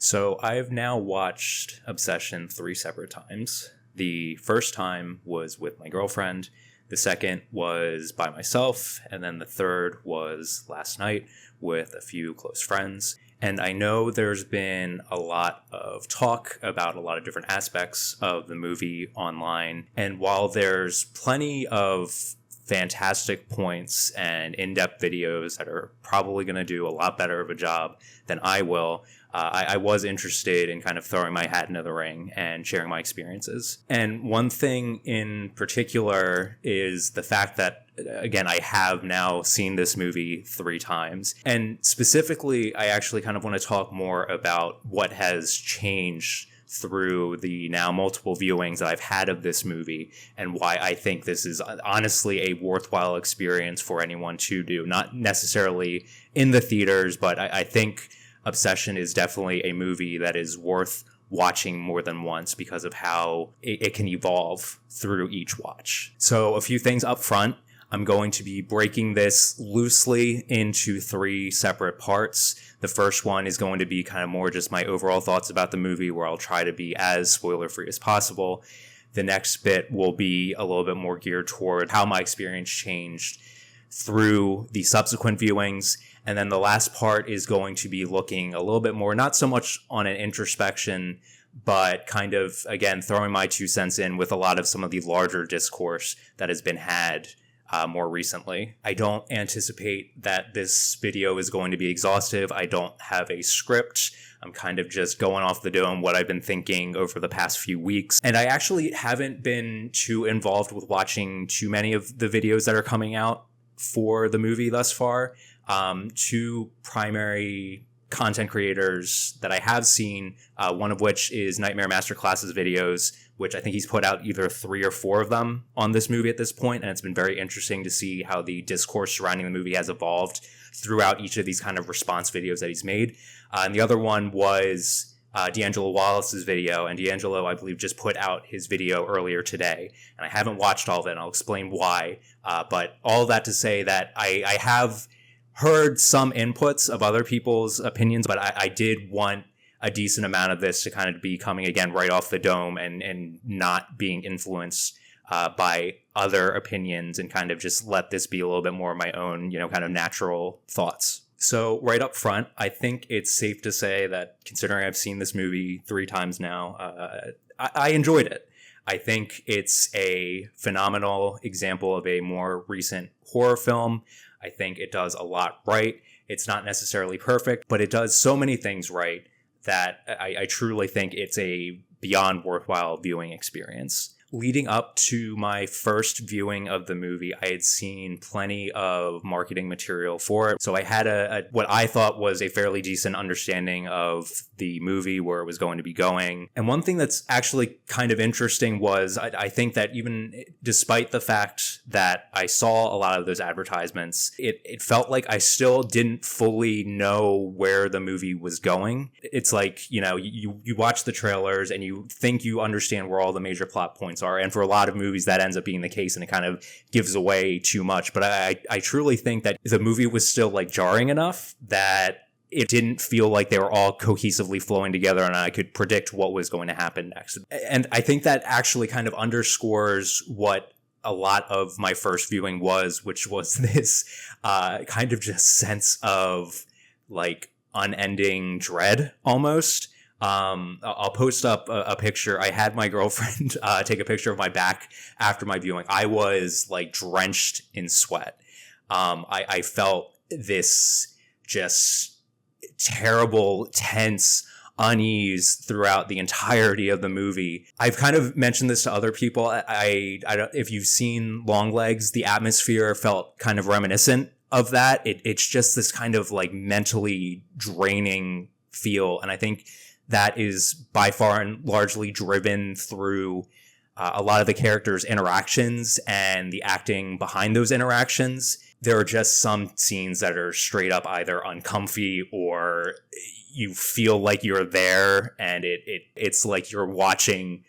So I've now watched Obsession 3 separate times. The first time was with my girlfriend, the second was by myself, and then the third was last night with a few close friends. And I know there's been a lot of talk about a lot of different aspects of the movie online. And while there's plenty of fantastic points and in-depth videos that are probably going to do a lot better of a job than I will, I was interested in kind of throwing my hat into the ring and sharing my experiences. And one thing in particular is the fact that, again, I have now seen this movie 3 times. And specifically, I actually kind of want to talk more about what has changed through the now multiple viewings that I've had of this movie and why I think this is honestly a worthwhile experience for anyone to do. Not necessarily in the theaters, but I think Obsession is definitely a movie that is worth watching more than once because of how it can evolve through each watch. So a few things up front. I'm going to be breaking this loosely into 3 separate parts. The first one is going to be kind of more just my overall thoughts about the movie, where I'll try to be as spoiler-free as possible. The next bit will be a little bit more geared toward how my experience changed through the subsequent viewings. And then the last part is going to be looking a little bit more, not so much on an introspection, but kind of, again, throwing my 2 cents in with a lot of some of the larger discourse that has been had more recently. I don't anticipate that this video is going to be exhaustive. I don't have a script. I'm kind of just going off the dome what I've been thinking over the past few weeks. And I actually haven't been too involved with watching too many of the videos that are coming out for the movie thus far. 2 primary content creators that I have seen, one of which is Nightmare Masterclass's videos, which I think he's put out either 3 or 4 of them on this movie at this point, and it's been very interesting to see how the discourse surrounding the movie has evolved throughout each of these kind of response videos that he's made. And the other one was D'Angelo Wallace's video, and D'Angelo, I believe, just put out his video earlier today, and I haven't watched all of it, and I'll explain why, but all that to say that I have heard some inputs of other people's opinions, but I did want a decent amount of this to kind of be coming again right off the dome and not being influenced by other opinions, and kind of just let this be a little bit more of my own, kind of natural thoughts. So right up front, I think it's safe to say that, considering I've seen this movie 3 times now, I enjoyed it. I think it's a phenomenal example of a more recent horror film. I think it does a lot right. It's not necessarily perfect, but it does so many things right that I truly think it's a beyond worthwhile viewing experience. Leading up to my first viewing of the movie, I had seen plenty of marketing material for it. So I had what I thought was a fairly decent understanding of the movie, where it was going to be going. And one thing that's actually kind of interesting was I think that even despite the fact that I saw a lot of those advertisements, it felt like I still didn't fully know where the movie was going. It's like, you watch the trailers and you think you understand where all the major plot points are. And for a lot of movies, that ends up being the case, and it kind of gives away too much. But I truly think that the movie was still jarring enough that it didn't feel like they were all cohesively flowing together and I could predict what was going to happen next. And I think that actually kind of underscores what a lot of my first viewing was, which was this kind of just sense of unending dread almost. I'll post up a picture. I had my girlfriend take a picture of my back after my viewing. I was drenched in sweat. I felt this just terrible, tense unease throughout the entirety of the movie. I've kind of mentioned this to other people. I don't, if you've seen Longlegs, the atmosphere felt kind of reminiscent of that. It's just this kind of mentally draining feel. And I think that is by far and largely driven through a lot of the characters' interactions and the acting behind those interactions. There are just some scenes that are straight up either uncomfy or you feel like you're there, and it's like you're watching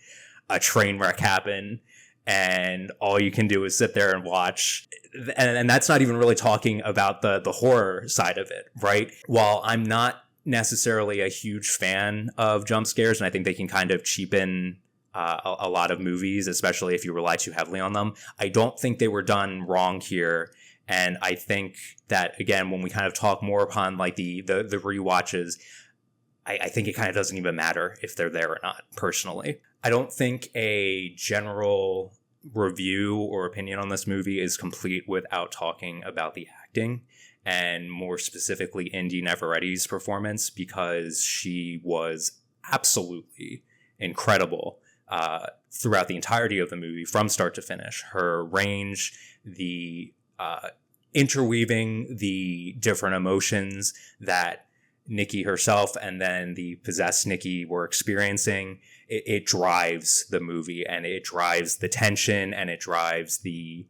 a train wreck happen and all you can do is sit there and watch. And that's not even really talking about the horror side of it, right? While I'm not necessarily a huge fan of jump scares, and I think they can kind of cheapen a lot of movies, especially if you rely too heavily on them. I don't think they were done wrong here. And I think that, again, when we kind of talk more upon like the rewatches, I think it kind of doesn't even matter if they're there or not, personally. I don't think a general review or opinion on this movie is complete without talking about the acting, and more specifically Indy Neveretti's performance, because she was absolutely incredible throughout the entirety of the movie from start to finish. Her range, the interweaving the different emotions that Nikki herself and then the possessed Nikki were experiencing, it drives the movie, and it drives the tension, and it drives a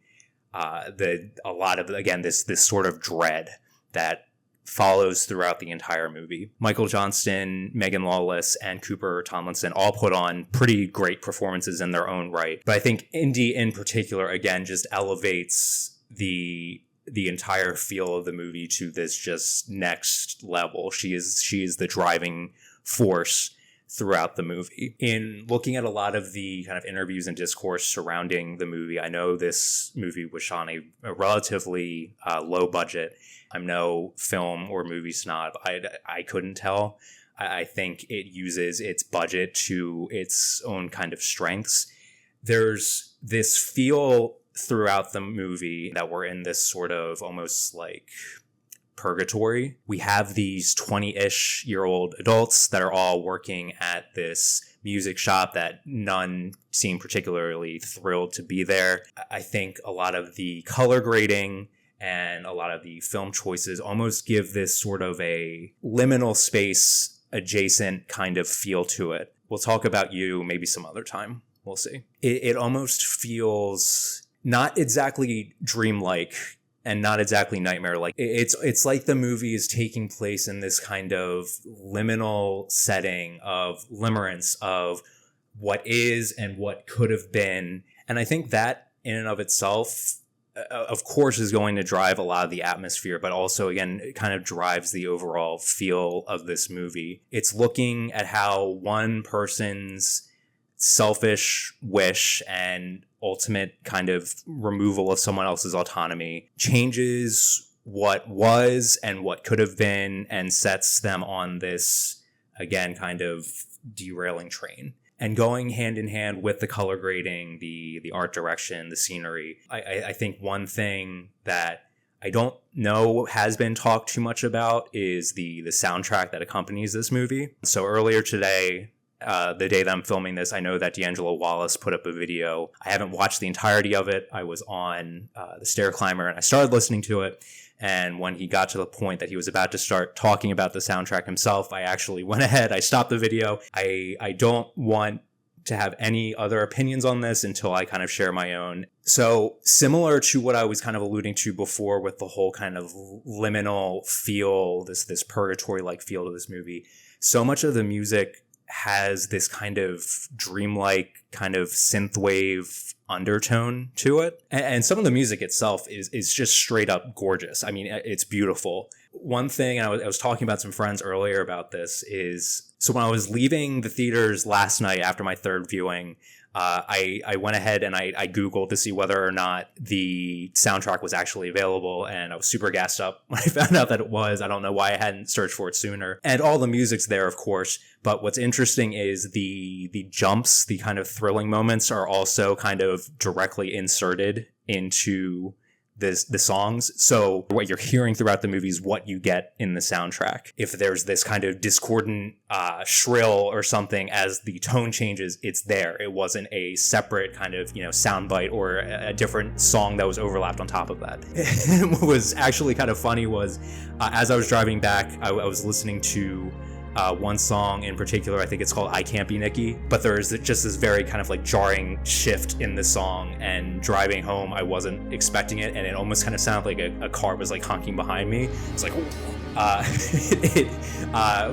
lot of, again, this sort of dread that follows throughout the entire movie. Michael Johnston, Megan Lawless, and Cooper Tomlinson all put on pretty great performances in their own right. But I think Indy in particular, again, just elevates the entire feel of the movie to this just next level. She is the driving force throughout the movie. In looking at a lot of the kind of interviews and discourse surrounding the movie, I know this movie was shot on a relatively low budget. I'm no film or movie snob. I couldn't tell. I think it uses its budget to its own kind of strengths. There's this feel throughout the movie that we're in this sort of almost like purgatory. We have these 20-ish year old adults that are all working at this music shop that none seem particularly thrilled to be there. I think a lot of the color grading and a lot of the film choices almost give this sort of a liminal space adjacent kind of feel to it. We'll talk about You maybe some other time. We'll see. It almost feels not exactly dreamlike and not exactly nightmare-like. It's like the movie is taking place in this kind of liminal setting of limerence of what is and what could have been. And I think that in and of itself, of course, is going to drive a lot of the atmosphere, but also, again, it kind of drives the overall feel of this movie. It's looking at how one person's selfish wish and ultimate kind of removal of someone else's autonomy changes what was and what could have been, and sets them on this, again, kind of derailing train. And going hand in hand with the color grading, the art direction, the scenery, I think one thing that I don't know has been talked too much about is the soundtrack that accompanies this movie. So earlier today, the day that I'm filming this, I know that D'Angelo Wallace put up a video. I haven't watched the entirety of it. I was on the stair climber and I started listening to it. And when he got to the point that he was about to start talking about the soundtrack himself, I actually went ahead. I stopped the video. I don't want to have any other opinions on this until I kind of share my own. So similar to what I was kind of alluding to before with the whole kind of liminal feel, this purgatory-like feel to this movie, so much of the music has this kind of dreamlike kind of synthwave undertone to it. And some of the music itself is just straight up gorgeous. I mean, it's beautiful. One thing, and I was talking about some friends earlier about this, is so when I was leaving the theaters last night after my third viewing, I went ahead and I Googled to see whether or not the soundtrack was actually available, and I was super gassed up when I found out that it was. I don't know why I hadn't searched for it sooner. And all the music's there, of course, but what's interesting is the jumps, the kind of thrilling moments are also kind of directly inserted into the songs. So what you're hearing throughout the movie is what you get in the soundtrack. If there's this kind of discordant shrill or something as the tone changes, it's there. It wasn't a separate kind of, soundbite or a different song that was overlapped on top of that. What was actually kind of funny was as I was driving back, I was listening to one song in particular. I think it's called I Can't Be Nikki, but there's just this very kind of like jarring shift in the song, and driving home I wasn't expecting it, and it almost kind of sounded like a car was like honking behind me. It's like it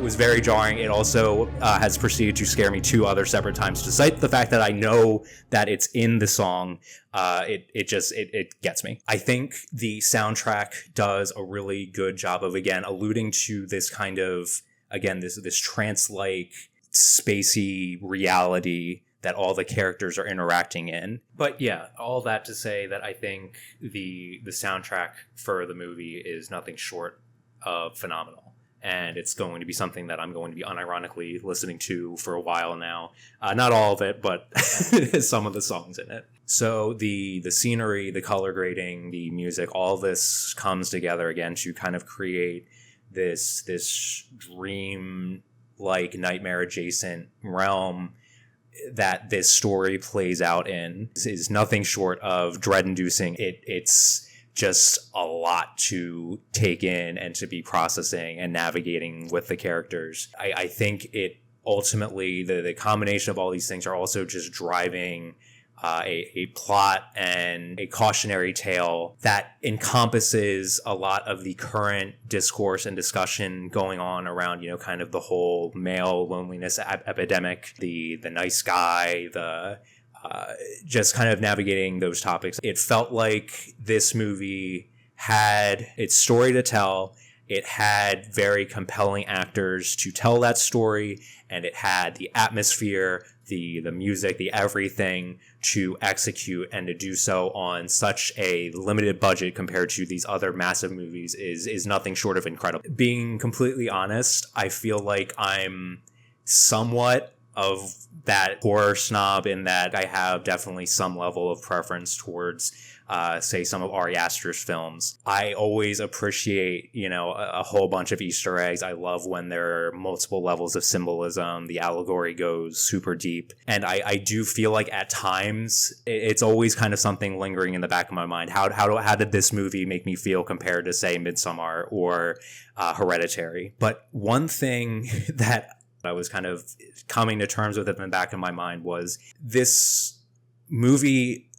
was very jarring. It also has proceeded to scare me 2 other separate times, despite the fact that I know that it's in the song. It gets me. I think the soundtrack does a really good job of, again, alluding to this kind of again, this trance-like, spacey reality that all the characters are interacting in. But yeah, all that to say that I think the soundtrack for the movie is nothing short of phenomenal. And it's going to be something that I'm going to be unironically listening to for a while now. Not all of it, but some of the songs in it. So the scenery, the color grading, the music, all this comes together again to kind of create this dream-like, nightmare-adjacent realm that this story plays out in. Is nothing short of dread-inducing. It's just a lot to take in and to be processing and navigating with the characters. I think it ultimately, the combination of all these things are also just driving a plot and a cautionary tale that encompasses a lot of the current discourse and discussion going on around, kind of the whole male loneliness epidemic, the nice guy, just kind of navigating those topics. It felt like this movie had its story to tell. It had very compelling actors to tell that story, and it had the atmosphere, the music, the everything to execute, and to do so on such a limited budget compared to these other massive movies is nothing short of incredible. Being completely honest, I feel like I'm somewhat of that horror snob in that I have definitely some level of preference towards, say, some of Ari Aster's films. I always appreciate, a whole bunch of Easter eggs. I love when there are multiple levels of symbolism. The allegory goes super deep. And I do feel like at times it's always kind of something lingering in the back of my mind. How did this movie make me feel compared to, say, Midsommar or Hereditary? But one thing that I was kind of coming to terms with it in the back of my mind was this movie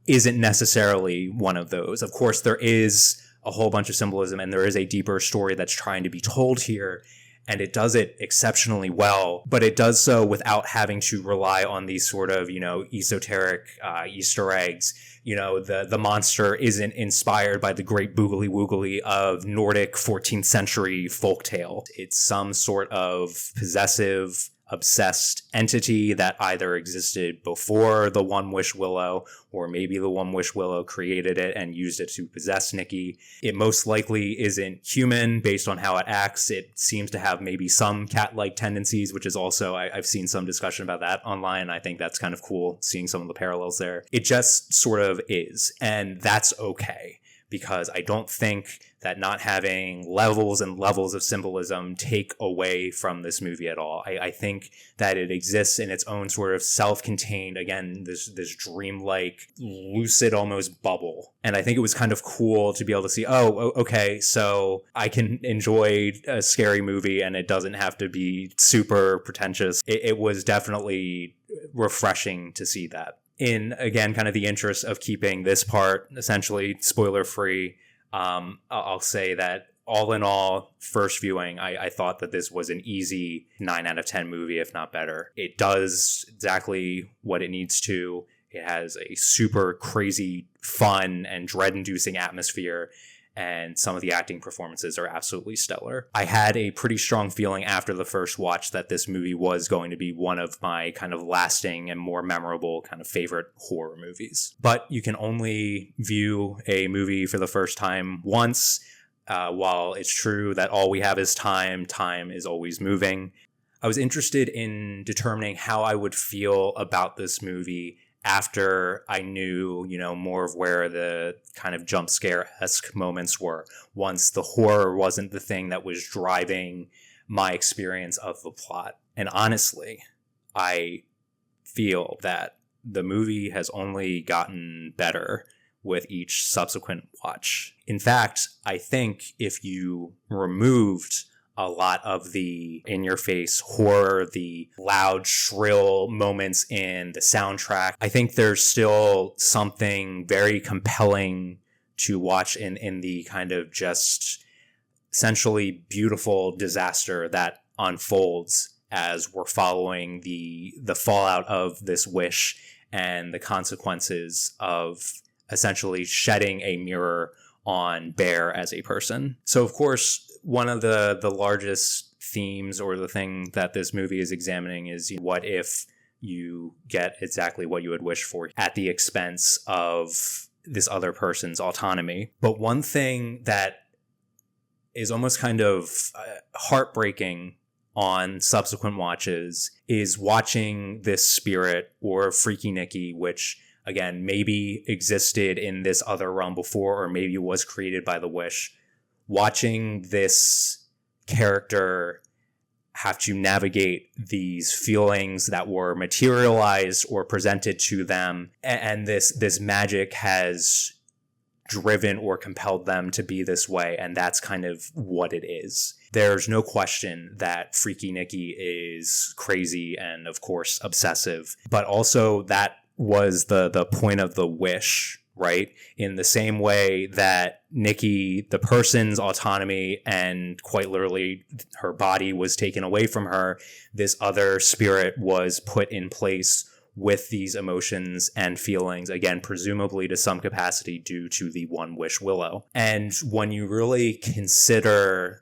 isn't necessarily one of those. Of course, there is a whole bunch of symbolism and there is a deeper story that's trying to be told here, and it does it exceptionally well, but it does so without having to rely on these sort of, esoteric Easter eggs. The monster isn't inspired by the great boogly woogly of Nordic 14th century folktale. It's some sort of possessive, obsessed entity that either existed before the One Wish Willow, or maybe the One Wish Willow created it and used it to possess Nikki. It most likely isn't human based on how it acts. It seems to have maybe some cat-like tendencies, which is also, I've seen some discussion about that online. I think that's kind of cool, seeing some of the parallels there. It just sort of is, and that's okay, because I don't think that not having levels and levels of symbolism take away from this movie at all. I think that it exists in its own sort of self-contained, again, this dreamlike, lucid almost bubble. And I think it was kind of cool to be able to see, okay, so I can enjoy a scary movie and it doesn't have to be super pretentious. It was definitely refreshing to see that. In, again, kind of the interest of keeping this part essentially spoiler-free, I'll say that all in all, first viewing, I thought that this was an easy 9 out of 10 movie, if not better. It does exactly what it needs to. It has a super crazy, fun, and dread-inducing atmosphere, and some of the acting performances are absolutely stellar. I had a pretty strong feeling after the first watch that this movie was going to be one of my kind of lasting and more memorable kind of favorite horror movies. But you can only view a movie for the first time once. While it's true that all we have is time is always moving. I was interested in determining how I would feel about this movie after I knew, more of where the kind of jump scare-esque moments were, once the horror wasn't the thing that was driving my experience of the plot. And honestly, I feel that the movie has only gotten better with each subsequent watch. In fact, I think if you removed a lot of the in-your-face horror, the loud, shrill moments in the soundtrack, I think there's still something very compelling to watch in the kind of just essentially beautiful disaster that unfolds as we're following the fallout of this wish and the consequences of essentially shedding a mirror on Bear as a person. So, of course, one of the largest themes, or the thing that this movie is examining, is what if you get exactly what you would wish for at the expense of this other person's autonomy. But one thing that is almost kind of heartbreaking on subsequent watches is watching this spirit, or Freaky Nikki, which again maybe existed in this other realm before, or maybe was created by the Wish, watching this character have to navigate these feelings that were materialized or presented to them, and this magic has driven or compelled them to be this way, and that's kind of what it is. There's no question that Freaky Nikki is crazy and, of course, obsessive, but also that was the point of the Wish, right? In the same way that Nikki, the person's autonomy and quite literally her body was taken away from her, this other spirit was put in place with these emotions and feelings, again, presumably to some capacity due to the One Wish Willow. And when you really consider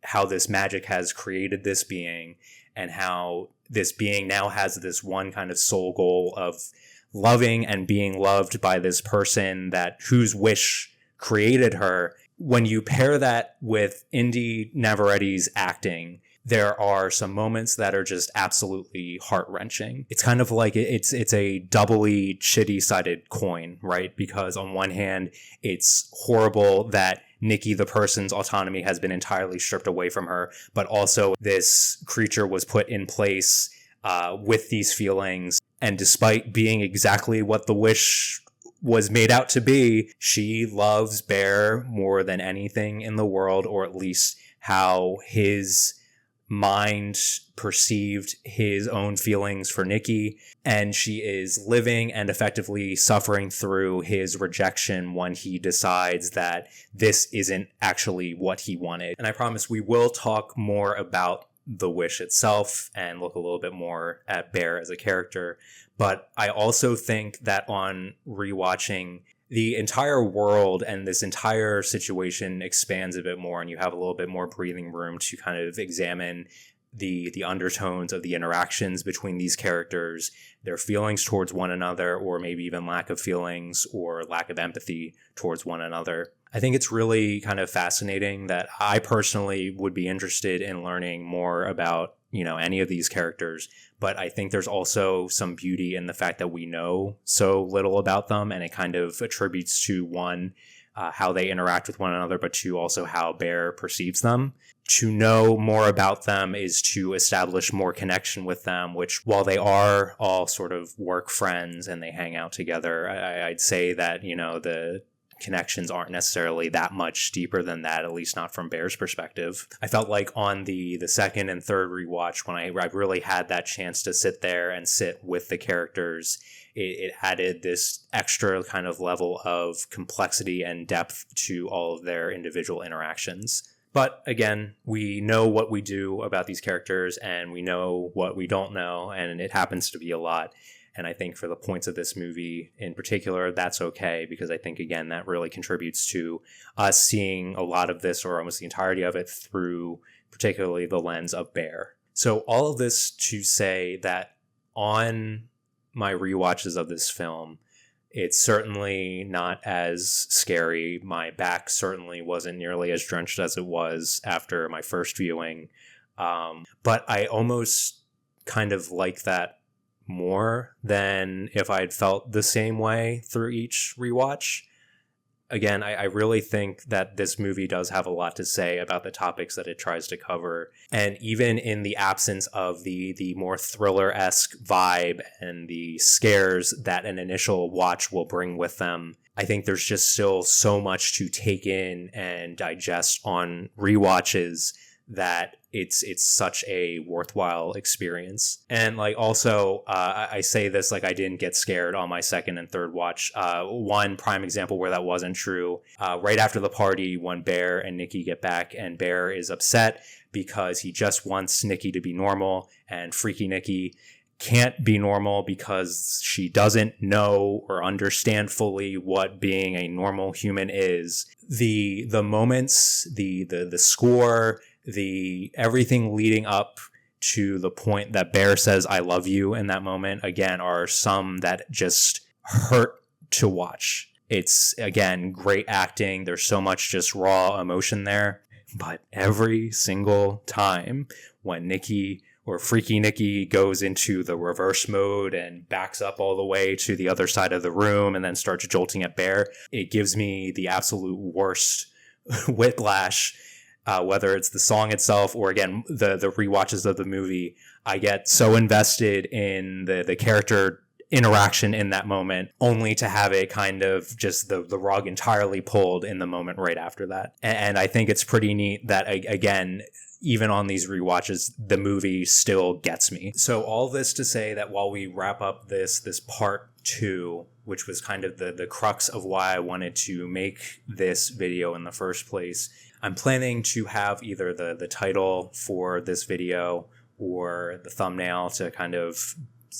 how this magic has created this being, and how this being now has this one kind of sole goal of loving and being loved by this person whose wish created her, when you pair that with Indy Navarrette's acting, there are some moments that are just absolutely heart-wrenching. It's kind of like it's a doubly shitty-sided coin, right? Because on one hand, it's horrible that Nikki, the person's autonomy, has been entirely stripped away from her, but also this creature was put in place with these feelings, and despite being exactly what the Wish was made out to be, she loves Bear more than anything in the world, or at least how his mind perceived his own feelings for Nikki, and she is living and effectively suffering through his rejection when he decides that this isn't actually what he wanted. And I promise we will talk more about the Wish itself and look a little bit more at Bear as a character, but I also think that on rewatching, the entire world and this entire situation expands a bit more, and you have a little bit more breathing room to kind of examine the undertones of the interactions between these characters, their feelings towards one another, or maybe even lack of feelings or lack of empathy towards one another. I think it's really kind of fascinating that I personally would be interested in learning more about, any of these characters, but I think there's also some beauty in the fact that we know so little about them, and it kind of attributes to one, how they interact with one another, but two, also how Bear perceives them. To know more about them is to establish more connection with them, which, while they are all sort of work friends and they hang out together, I'd say that, the connections aren't necessarily that much deeper than that, at least not from Bear's perspective. I felt like on the second and third rewatch, when I really had that chance to sit there and sit with the characters, it added this extra kind of level of complexity and depth to all of their individual interactions. But again, we know what we do about these characters, and we know what we don't know, and it happens to be a lot. And I think for the points of this movie in particular, that's okay, because I think, again, that really contributes to us seeing a lot of this, or almost the entirety of it, through particularly the lens of Bear. So all of this to say that on my rewatches of this film, it's certainly not as scary. My back certainly wasn't nearly as drenched as it was after my first viewing. But I almost kind of like that more than if I'd felt the same way through each rewatch. Again, I really think that this movie does have a lot to say about the topics that it tries to cover. And even in the absence of the more thriller-esque vibe and the scares that an initial watch will bring with them, I think there's just still so much to take in and digest on rewatches that it's such a worthwhile experience. And also, I say this like I didn't get scared on my second and third watch. One prime example where that wasn't true, right after the party when Bear and Nikki get back, and Bear is upset because he just wants Nikki to be normal, and Freaky Nikki can't be normal because she doesn't know or understand fully what being a normal human is. The moments, the score, everything leading up to the point that Bear says, "I love you" in that moment, again, are some that just hurt to watch. It's, again, great acting. There's so much just raw emotion there. But every single time when Nikki or Freaky Nikki goes into the reverse mode and backs up all the way to the other side of the room and then starts jolting at Bear, it gives me the absolute worst whiplash. Whether it's the song itself or, again, the rewatches of the movie, I get so invested in the character interaction in that moment, only to have it kind of just the rug entirely pulled in the moment right after that. And I think it's pretty neat that, again, even on these rewatches, the movie still gets me. So all this to say that while we wrap up this part 2, which was kind of the crux of why I wanted to make this video in the first place, I'm planning to have either the title for this video or the thumbnail to kind of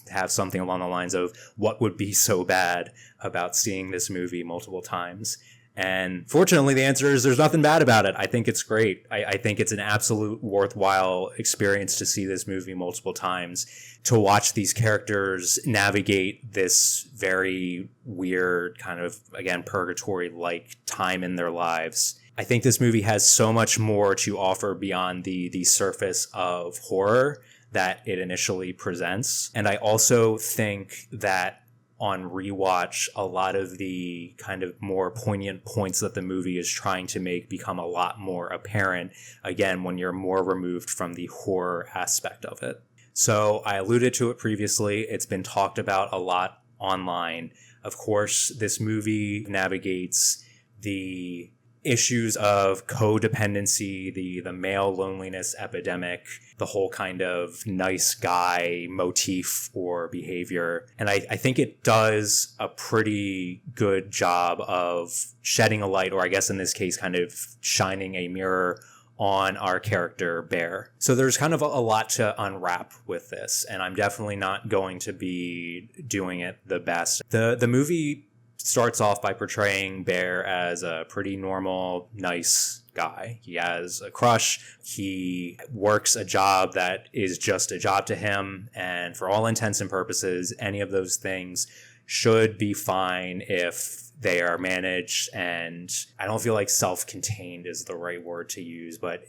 have something along the lines of what would be so bad about seeing this movie multiple times. And fortunately, the answer is there's nothing bad about it. I think it's great. I think it's an absolute worthwhile experience to see this movie multiple times, to watch these characters navigate this very weird kind of, again, purgatory-like time in their lives. I think this movie has so much more to offer beyond the surface of horror that it initially presents. And I also think that on rewatch, a lot of the kind of more poignant points that the movie is trying to make become a lot more apparent, again, when you're more removed from the horror aspect of it. So I alluded to it previously. It's been talked about a lot online. Of course, this movie navigates the issues of codependency, the male loneliness epidemic, the whole kind of nice guy motif or behavior. And I think it does a pretty good job of shedding a light, or I guess in this case, kind of shining a mirror on our character, Bear. So there's kind of a lot to unwrap with this, and I'm definitely not going to be doing it the best. The movie starts off by portraying Bear as a pretty normal, nice guy. He has a crush. He works a job that is just a job to him. And for all intents and purposes, any of those things should be fine if they are managed. And I don't feel like self-contained is the right word to use, but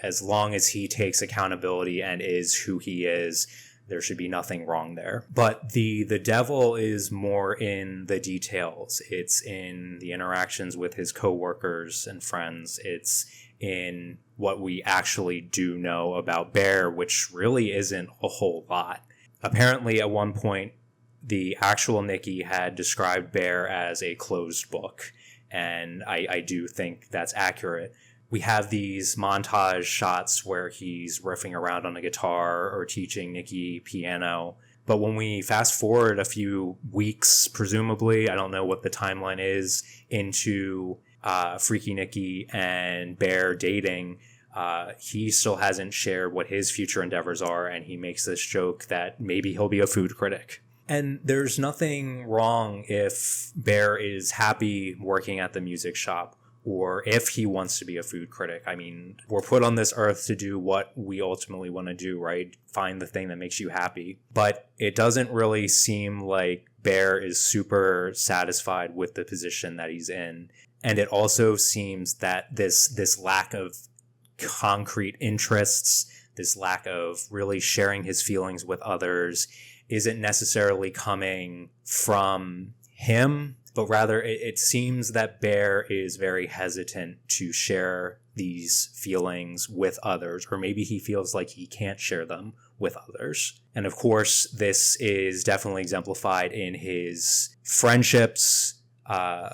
as long as he takes accountability and is who he is, there should be nothing wrong there. But the devil is more in the details. It's in the interactions with his coworkers and friends. It's in what we actually do know about Bear, which really isn't a whole lot. Apparently, at one point, the actual Nikki had described Bear as a closed book, and I do think that's accurate. We have these montage shots where he's riffing around on a guitar or teaching Nikki piano. But when we fast forward a few weeks, presumably, I don't know what the timeline is, into Freaky Nikki and Bear dating, he still hasn't shared what his future endeavors are, and he makes this joke that maybe he'll be a food critic. And there's nothing wrong if Bear is happy working at the music shop, or if he wants to be a food critic. I mean, we're put on this earth to do what we ultimately want to do, right? Find the thing that makes you happy. But it doesn't really seem like Bear is super satisfied with the position that he's in. And it also seems that this lack of concrete interests, this lack of really sharing his feelings with others, isn't necessarily coming from him, but rather it seems that Bear is very hesitant to share these feelings with others, or maybe he feels like he can't share them with others. And of course, this is definitely exemplified in his friendships,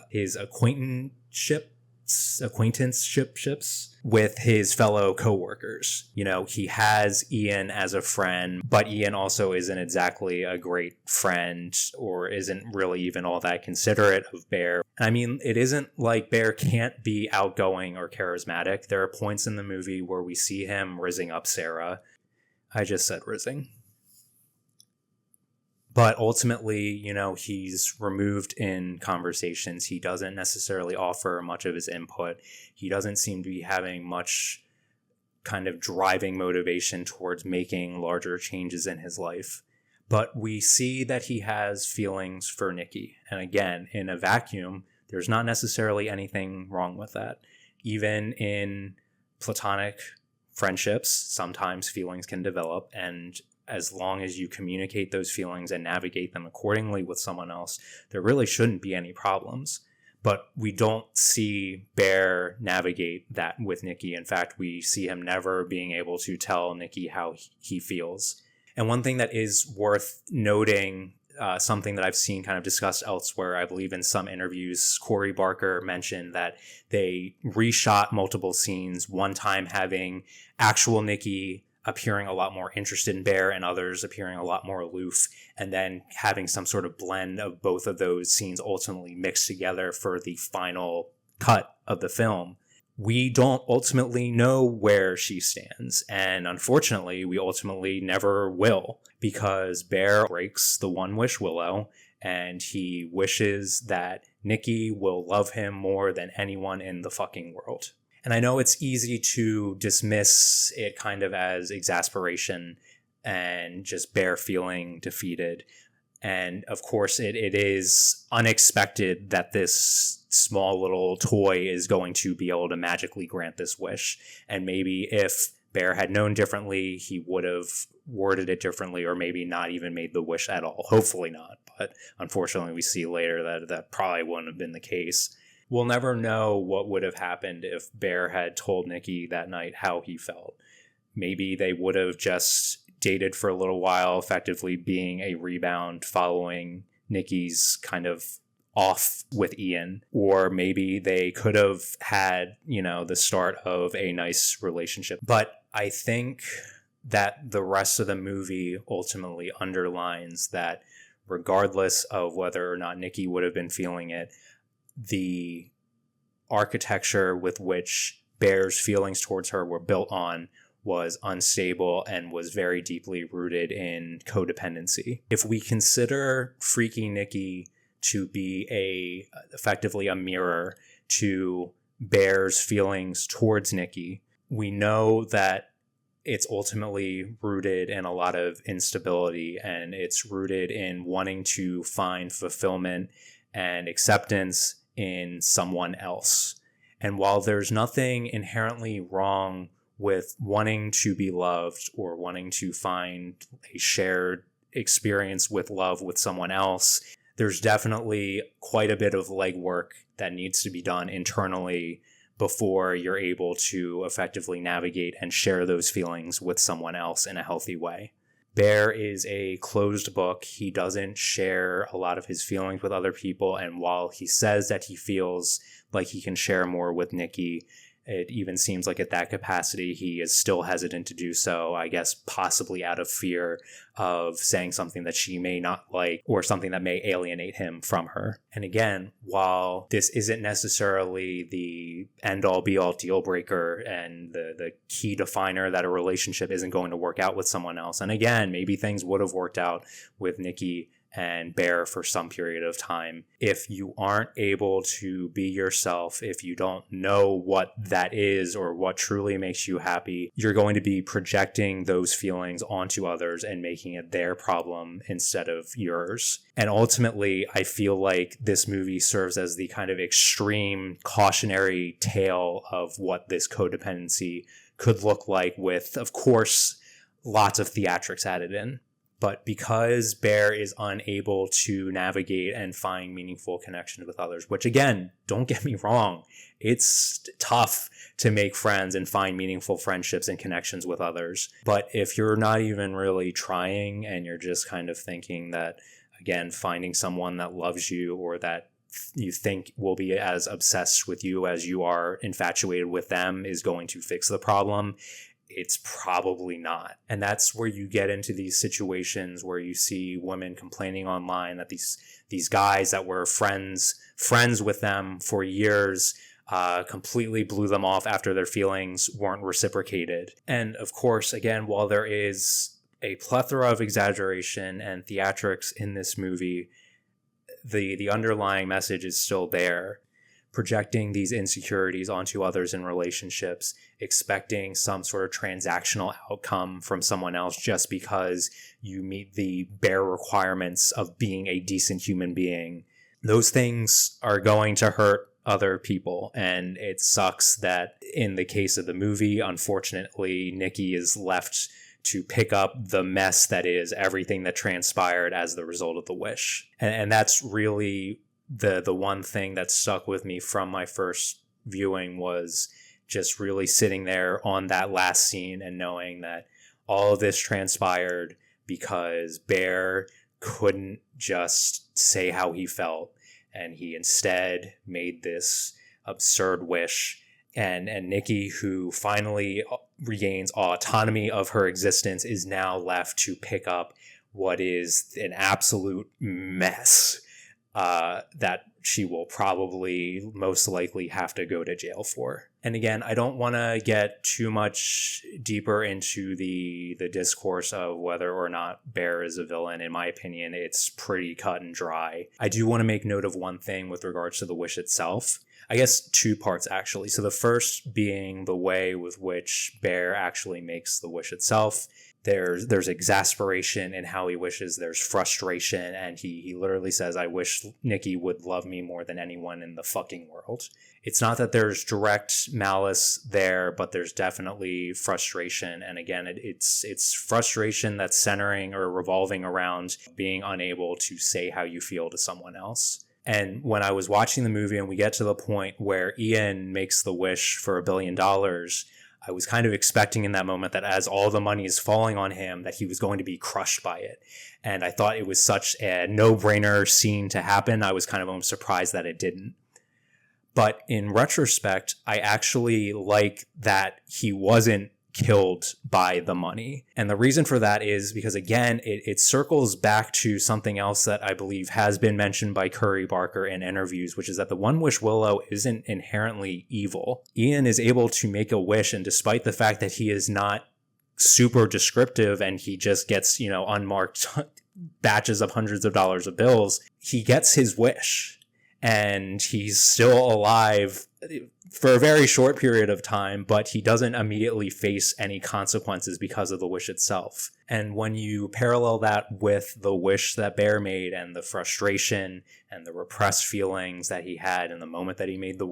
his acquaintanceships with his fellow coworkers. You know, he has Ian as a friend, but Ian also isn't exactly a great friend, or isn't really even all that considerate of Bear. I mean, it isn't like Bear can't be outgoing or charismatic. There are points in the movie where we see him rizzing up Sarah. I just said rizzing. But ultimately, you know, he's removed in conversations. He doesn't necessarily offer much of his input. He doesn't seem to be having much kind of driving motivation towards making larger changes in his life. But we see that he has feelings for Nikki. And again, in a vacuum, there's not necessarily anything wrong with that. Even in platonic friendships, sometimes feelings can develop, and as long as you communicate those feelings and navigate them accordingly with someone else, there really shouldn't be any problems. But we don't see Bear navigate that with Nikki. In fact, we see him never being able to tell Nikki how he feels. And one thing that is worth noting, something that I've seen kind of discussed elsewhere, I believe in some interviews, Corey Barker mentioned that they reshot multiple scenes, one time having actual Nikki appearing a lot more interested in Bear and others appearing a lot more aloof, and then having some sort of blend of both of those scenes ultimately mixed together for the final cut of the film. We don't ultimately know where she stands, and unfortunately, we ultimately never will, because Bear breaks the one wish Willow, and he wishes that Nikki will love him more than anyone in the fucking world. And I know it's easy to dismiss it kind of as exasperation and just Bear feeling defeated. And of course, it is unexpected that this small little toy is going to be able to magically grant this wish. And maybe if Bear had known differently, he would have worded it differently, or maybe not even made the wish at all. Hopefully not. But unfortunately, we see later that probably wouldn't have been the case. We'll never know what would have happened if Bear had told Nikki that night how he felt. Maybe they would have just dated for a little while, effectively being a rebound following Nikki's kind of off with Ian. Or maybe they could have had, the start of a nice relationship. But I think that the rest of the movie ultimately underlines that regardless of whether or not Nikki would have been feeling it, the architecture with which Bear's feelings towards her were built on was unstable and was very deeply rooted in codependency. If we consider Freaky Nikki to be effectively a mirror to Bear's feelings towards Nikki, we know that it's ultimately rooted in a lot of instability, and it's rooted in wanting to find fulfillment and acceptance in someone else. And while there's nothing inherently wrong with wanting to be loved or wanting to find a shared experience with love with someone else, there's definitely quite a bit of legwork that needs to be done internally before you're able to effectively navigate and share those feelings with someone else in a healthy way. Bear is a closed book. He doesn't share a lot of his feelings with other people, and while he says that he feels like he can share more with Nikki, it even seems like at that capacity he is still hesitant to do so, I guess possibly out of fear of saying something that she may not like or something that may alienate him from her. And again, while this isn't necessarily the end-all be-all deal breaker and the key definer that a relationship isn't going to work out with someone else, and again, maybe things would have worked out with Nikki and Bear for some period of time, if you aren't able to be yourself, if you don't know what that is or what truly makes you happy, you're going to be projecting those feelings onto others and making it their problem instead of yours. And ultimately, I feel like this movie serves as the kind of extreme cautionary tale of what this codependency could look like with, of course, lots of theatrics added in. But because Bear is unable to navigate and find meaningful connections with others, which again, don't get me wrong, it's tough to make friends and find meaningful friendships and connections with others. But if you're not even really trying and you're just kind of thinking that, again, finding someone that loves you or that you think will be as obsessed with you as you are infatuated with them is going to fix the problem, it's probably not. And that's where you get into these situations where you see women complaining online that these guys that were friends with them for years completely blew them off after their feelings weren't reciprocated. And of course, again, while there is a plethora of exaggeration and theatrics in this movie, the underlying message is still there. projecting these insecurities onto others in relationships, expecting some sort of transactional outcome from someone else just because you meet the bare requirements of being a decent human being. Those things are going to hurt other people, and it sucks that in the case of the movie, unfortunately, Nikki is left to pick up the mess that is everything that transpired as the result of the wish. And that's really the one thing that stuck with me from my first viewing, was just really sitting there on that last scene and knowing that all of this transpired because Bear couldn't just say how he felt, and he instead made this absurd wish. And Nikki, who finally regains autonomy of her existence, is now left to pick up what is an absolute mess that she will probably most likely have to go to jail for. And again, I don't want to get too much deeper into the discourse of whether or not Bear is a villain. In my opinion, it's pretty cut and dry. I do want to make note of one thing with regards to the wish itself. I guess two parts, actually. So the first being the way with which Bear actually makes the wish itself. There's exasperation in how he wishes. There's frustration, and he literally says, "I wish Nikki would love me more than anyone in the fucking world." It's not that there's direct malice there, but there's definitely frustration. And again, it's frustration that's centering or revolving around being unable to say how you feel to someone else. And when I was watching the movie and we get to the point where Ian makes the wish for $1 billion, I was kind of expecting in that moment that as all the money is falling on him, that he was going to be crushed by it. And I thought it was such a no-brainer scene to happen. I was kind of almost surprised that it didn't. But in retrospect, I actually like that he wasn't killed by the money. And the reason for that is because, again, it circles back to something else that I believe has been mentioned by Curry Barker in interviews, which is that the One Wish Willow isn't inherently evil. Ian is able to make a wish, and despite the fact that he is not super descriptive and he just gets, unmarked batches of hundreds of dollars of bills, he gets his wish. And he's still alive for a very short period of time, but he doesn't immediately face any consequences because of the wish itself. And when you parallel that with the wish that Bear made and the frustration and the repressed feelings that he had in the moment that he made the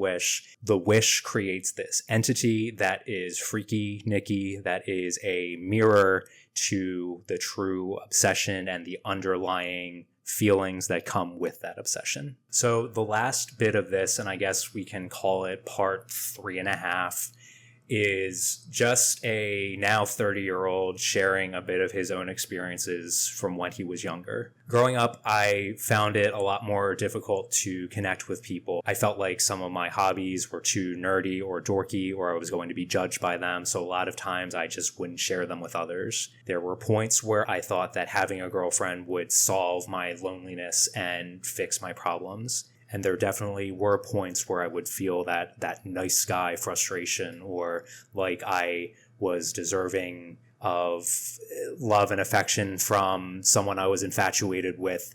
wish creates this entity that is Freaky Nikki, that is a mirror to the true obsession and the underlying feelings that come with that obsession. So the last bit of this, and I guess we can call it part 3.5, is just a now 30-year-old sharing a bit of his own experiences from when he was younger. Growing up, I found it a lot more difficult to connect with people. I felt like some of my hobbies were too nerdy or dorky, or I was going to be judged by them, so a lot of times I just wouldn't share them with others. There were points where I thought that having a girlfriend would solve my loneliness and fix my problems. And there definitely were points where I would feel that nice guy frustration, or like I was deserving of love and affection from someone I was infatuated with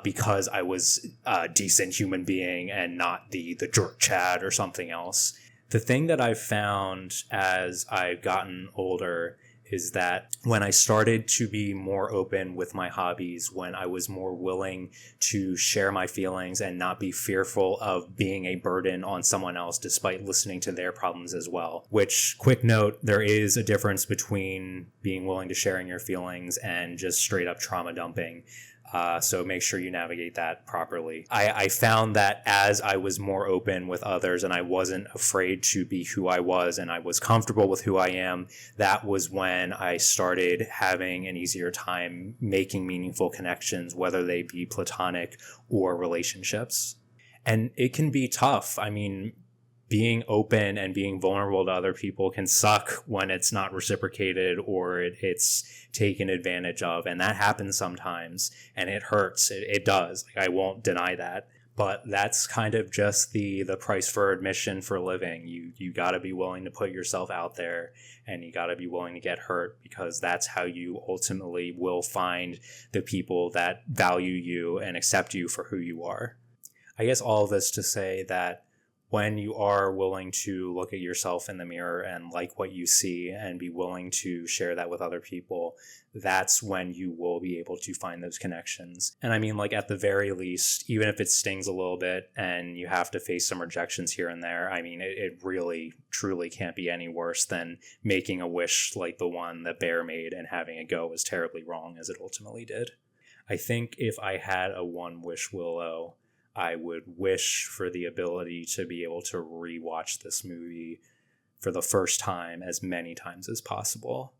because I was a decent human being and not the jerk Chad or something else. The thing that I've found as I've gotten older is that when I started to be more open with my hobbies, when I was more willing to share my feelings and not be fearful of being a burden on someone else despite listening to their problems as well. Which, quick note, there is a difference between being willing to sharing your feelings and just straight up trauma dumping. So make sure you navigate that properly. I found that as I was more open with others and I wasn't afraid to be who I was and I was comfortable with who I am, that was when I started having an easier time making meaningful connections, whether they be platonic or relationships. And it can be tough. I mean, being open and being vulnerable to other people can suck when it's not reciprocated or it's taken advantage of. And that happens sometimes and it hurts. It does. Like, I won't deny that. But that's kind of just the price for admission for living. You got to be willing to put yourself out there and you got to be willing to get hurt, because that's how you ultimately will find the people that value you and accept you for who you are. I guess all of this to say that when you are willing to look at yourself in the mirror and like what you see and be willing to share that with other people, that's when you will be able to find those connections. And I mean, like, at the very least, even if it stings a little bit and you have to face some rejections here and there, I mean, it really, truly can't be any worse than making a wish like the one that Bear made and having it go as terribly wrong as it ultimately did. I think if I had a one wish, Willow, I would wish for the ability to be able to rewatch this movie for the first time as many times as possible.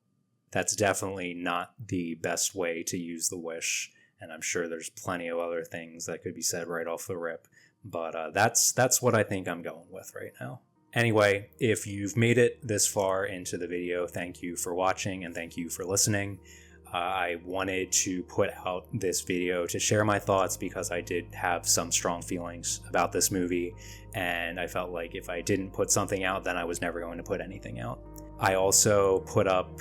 That's definitely not the best way to use the wish, and I'm sure there's plenty of other things that could be said right off the rip, but that's what I think I'm going with right now. Anyway, if you've made it this far into the video, thank you for watching and thank you for listening. I wanted to put out this video to share my thoughts because I did have some strong feelings about this movie, and I felt like if I didn't put something out, then I was never going to put anything out. I also put up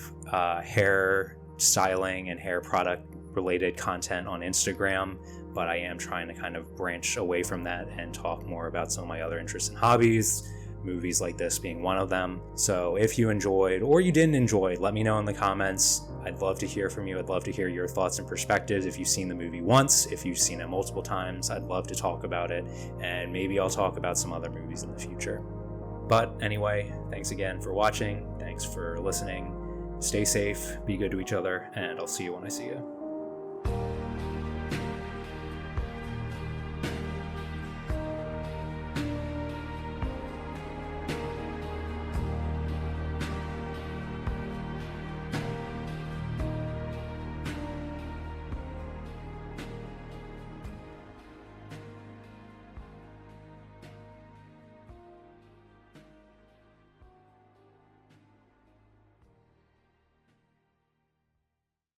hair styling and hair product related content on Instagram, but I am trying to kind of branch away from that and talk more about some of my other interests and hobbies, movies like this being one of them. So if you enjoyed or you didn't enjoy, let me know in the comments. I'd love to hear from you. I'd love to hear your thoughts and perspectives. If you've seen the movie once, if you've seen it multiple times, I'd love to talk about it, and maybe I'll talk about some other movies in the future. But anyway, thanks again for watching. Thanks for listening. Stay safe, be good to each other, and I'll see you when I see you.